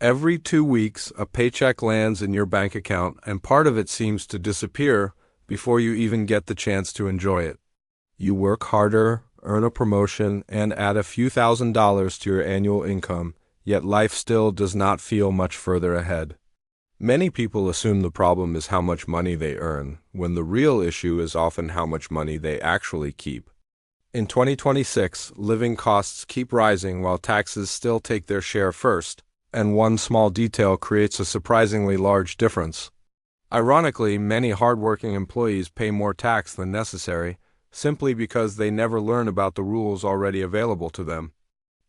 Every 2 weeks, a paycheck lands in your bank account, and part of it seems to disappear before you even get the chance to enjoy it. You work harder, earn a promotion, and add a few $1,000s to your annual income, yet life still does not feel much further ahead. Many people assume the problem is how much money they earn, when the real issue is often how much money they actually keep. In 2026, living costs keep rising while taxes still take their share first, and one small detail creates a surprisingly large difference. Ironically, many hardworking employees pay more tax than necessary, simply because they never learn about the rules already available to them.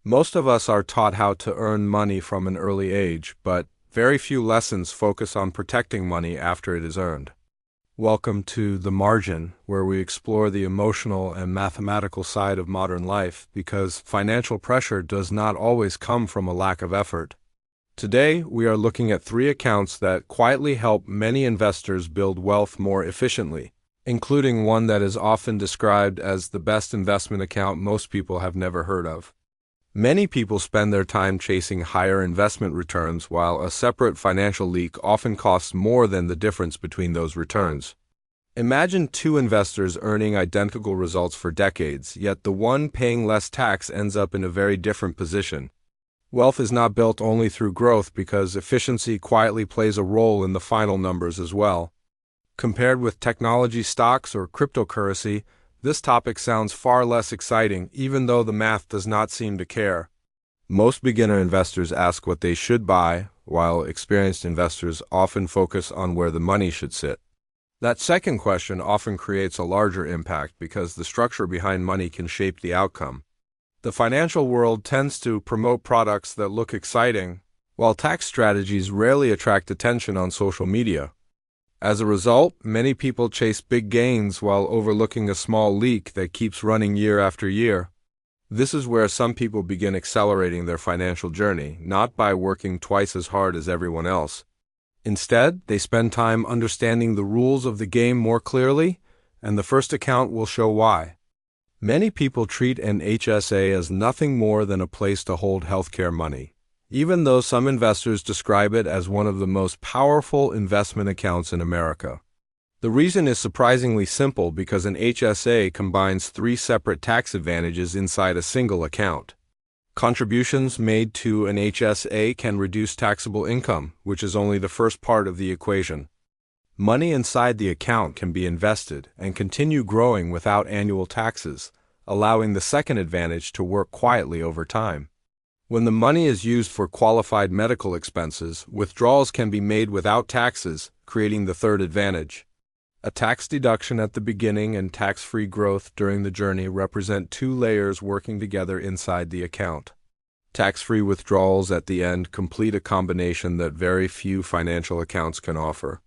Most of us are taught how to earn money from an early age, but very few lessons focus on protecting money after it is earned. Welcome to The Margin, where we explore the emotional and mathematical side of modern life, because financial pressure does not always come from a lack of effort. Today, we are looking at 3 accounts that quietly help many investors build wealth more efficiently, including one that is often described as the best investment account most people have never heard of. Many people spend their time chasing higher investment returns, while a separate financial leak often costs more than the difference between those returns. Imagine 2 investors earning identical results for decades, yet the one paying less tax ends up in a very different position. Wealth is not built only through growth, because efficiency quietly plays a role in the final numbers as well. Compared with technology stocks or cryptocurrency, this topic sounds far less exciting, even though the math does not seem to care. Most beginner investors ask what they should buy, while experienced investors often focus on where the money should sit. That second question often creates a larger impact because the structure behind money can shape the outcome. The financial world tends to promote products that look exciting, while tax strategies rarely attract attention on social media. As a result, many people chase big gains while overlooking a small leak that keeps running year after year. This is where some people begin accelerating their financial journey, not by working twice as hard as everyone else. Instead, they spend time understanding the rules of the game more clearly, and the first account will show why. Many people treat an HSA as nothing more than a place to hold healthcare money, even though some investors describe it as one of the most powerful investment accounts in America. The reason is surprisingly simple, because an HSA combines 3 separate tax advantages inside a single account. Contributions made to an HSA can reduce taxable income, which is only the first part of the equation. Money inside the account can be invested and continue growing without annual taxes, allowing the second advantage to work quietly over time. When the money is used for qualified medical expenses, withdrawals can be made without taxes, creating the third advantage. A tax deduction at the beginning and tax-free growth during the journey represent 2 layers working together inside the account. Tax-free withdrawals at the end complete a combination that very few financial accounts can offer.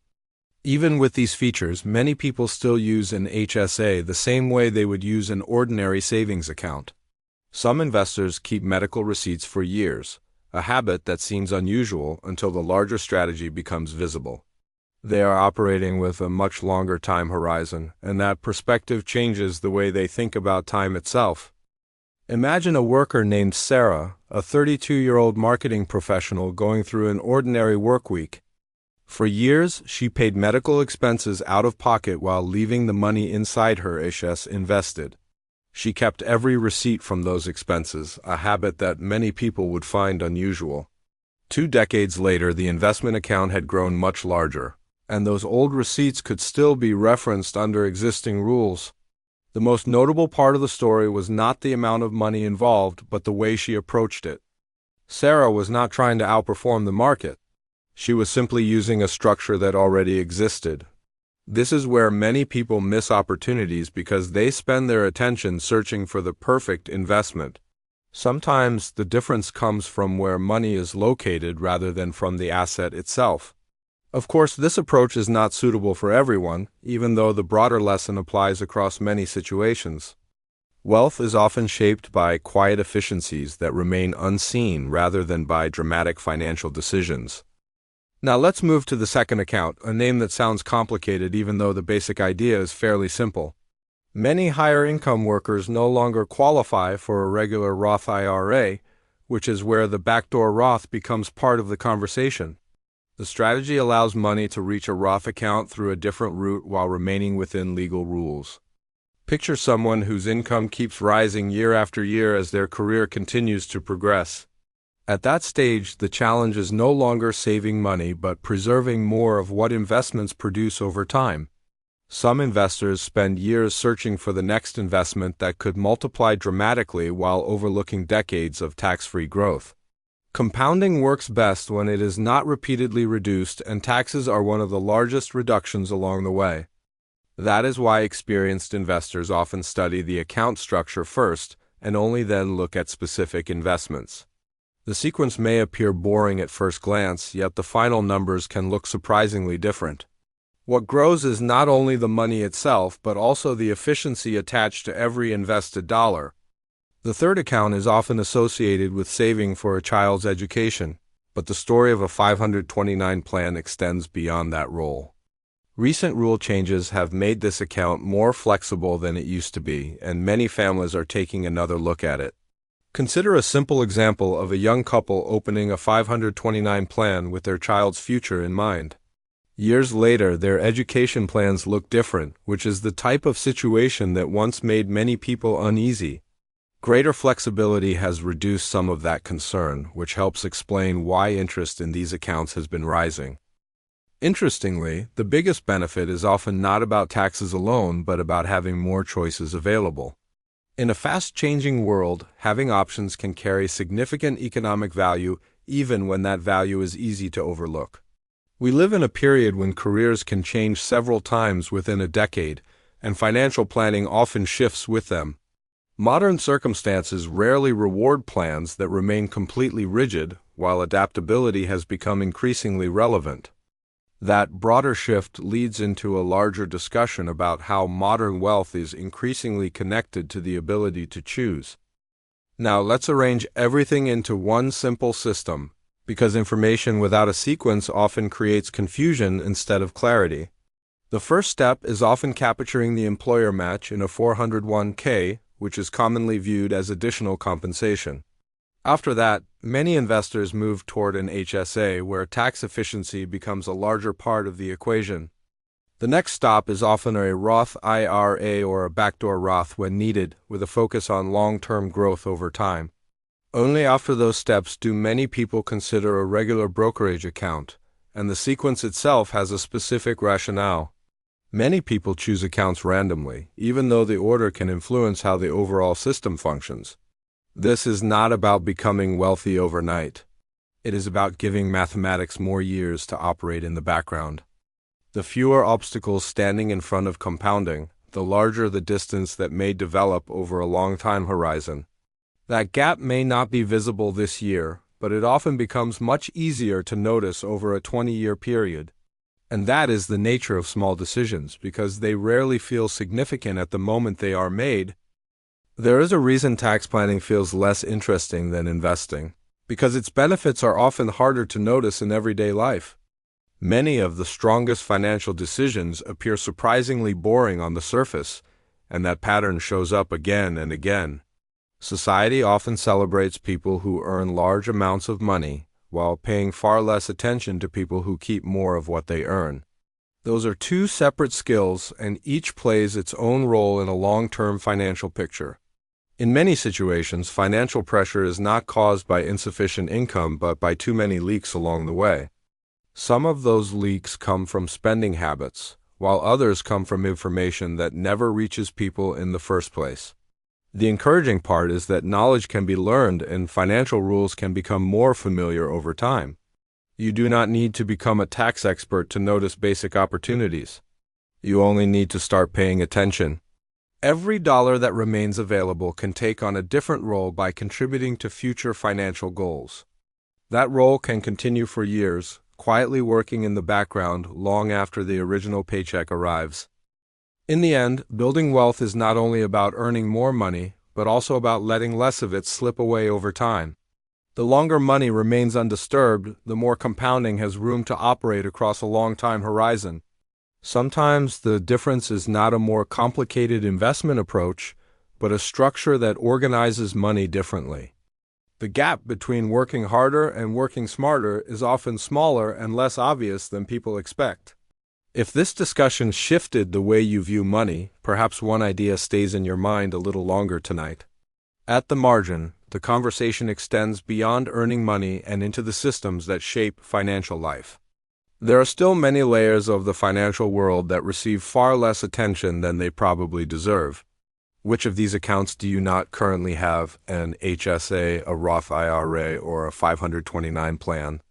Even with these features, many people still use an HSA the same way they would use an ordinary savings account. Some investors keep medical receipts for years, a habit that seems unusual until the larger strategy becomes visible. They are operating with a much longer time horizon, and that perspective changes the way they think about time itself. Imagine a worker named Sarah, a 32-year-old marketing professional going through an ordinary work week. For years, she paid medical expenses out of pocket while leaving the money inside her HSA invested. She kept every receipt from those expenses, a habit that many people would find unusual. 2 decades later, the investment account had grown much larger, and those old receipts could still be referenced under existing rules. The most notable part of the story was not the amount of money involved, but the way she approached it. Sarah was not trying to outperform the market. She was simply using a structure that already existed. This is where many people miss opportunities, because they spend their attention searching for the perfect investment. Sometimes the difference comes from where money is located rather than from the asset itself. Of course, this approach is not suitable for everyone, even though the broader lesson applies across many situations. Wealth is often shaped by quiet efficiencies that remain unseen rather than by dramatic financial decisions. Now let's move to the second account, a name that sounds complicated even though the basic idea is fairly simple. Many higher income workers no longer qualify for a regular Roth IRA, which is where the backdoor Roth becomes part of the conversation. The strategy allows money to reach a Roth account through a different route while remaining within legal rules. Picture someone whose income keeps rising year after year as their career continues to progress. At that stage, the challenge is no longer saving money but preserving more of what investments produce over time. Some investors spend years searching for the next investment that could multiply dramatically while overlooking decades of tax-free growth. Compounding works best when it is not repeatedly reduced, and taxes are one of the largest reductions along the way. That is why experienced investors often study the account structure first and only then look at specific investments. The sequence may appear boring at first glance, yet the final numbers can look surprisingly different. What grows is not only the money itself, but also the efficiency attached to every invested dollar. The third account is often associated with saving for a child's education, but the story of a 529 plan extends beyond that role. Recent rule changes have made this account more flexible than it used to be, and many families are taking another look at it. Consider a simple example of a young couple opening a 529 plan with their child's future in mind. Years later, their education plans look different, which is the type of situation that once made many people uneasy. Greater flexibility has reduced some of that concern, which helps explain why interest in these accounts has been rising. Interestingly, the biggest benefit is often not about taxes alone, but about having more choices available. In a fast-changing world, having options can carry significant economic value even when that value is easy to overlook. We live in a period when careers can change several times within a decade, and financial planning often shifts with them. Modern circumstances rarely reward plans that remain completely rigid, while adaptability has become increasingly relevant. That broader shift leads into a larger discussion about how modern wealth is increasingly connected to the ability to choose. Now, let's arrange everything into one simple system, because information without a sequence often creates confusion instead of clarity. The first step is often capturing the employer match in a 401k, which is commonly viewed as additional compensation. After that, many investors move toward an HSA, where tax efficiency becomes a larger part of the equation. The next stop is often a Roth IRA or a backdoor Roth when needed, with a focus on long-term growth over time. Only after those steps do many people consider a regular brokerage account, and the sequence itself has a specific rationale. Many people choose accounts randomly, even though the order can influence how the overall system functions. This is not about becoming wealthy overnight. It is about giving mathematics more years to operate in the background. The fewer obstacles standing in front of compounding, the larger the distance that may develop over a long time horizon. That gap may not be visible this year, but it often becomes much easier to notice over a 20-year period. And that is the nature of small decisions, because they rarely feel significant at the moment they are made. There is a reason tax planning feels less interesting than investing, because its benefits are often harder to notice in everyday life. Many of the strongest financial decisions appear surprisingly boring on the surface, and that pattern shows up again and again. Society often celebrates people who earn large amounts of money, while paying far less attention to people who keep more of what they earn. Those are two separate skills, and each plays its own role in a long-term financial picture. In many situations, financial pressure is not caused by insufficient income, but by too many leaks along the way. Some of those leaks come from spending habits, while others come from information that never reaches people in the first place. The encouraging part is that knowledge can be learned and financial rules can become more familiar over time. You do not need to become a tax expert to notice basic opportunities. You only need to start paying attention. Every dollar that remains available can take on a different role by contributing to future financial goals. That role can continue for years, quietly working in the background long after the original paycheck arrives. In the end, building wealth is not only about earning more money, but also about letting less of it slip away over time. The longer money remains undisturbed, the more compounding has room to operate across a long time horizon. Sometimes the difference is not a more complicated investment approach, but a structure that organizes money differently. The gap between working harder and working smarter is often smaller and less obvious than people expect. If this discussion shifted the way you view money, perhaps one idea stays in your mind a little longer tonight. At the margin, the conversation extends beyond earning money and into the systems that shape financial life. There are still many layers of the financial world that receive far less attention than they probably deserve. Which of these accounts do you not currently have an HSA, a Roth IRA, or a 529 plan?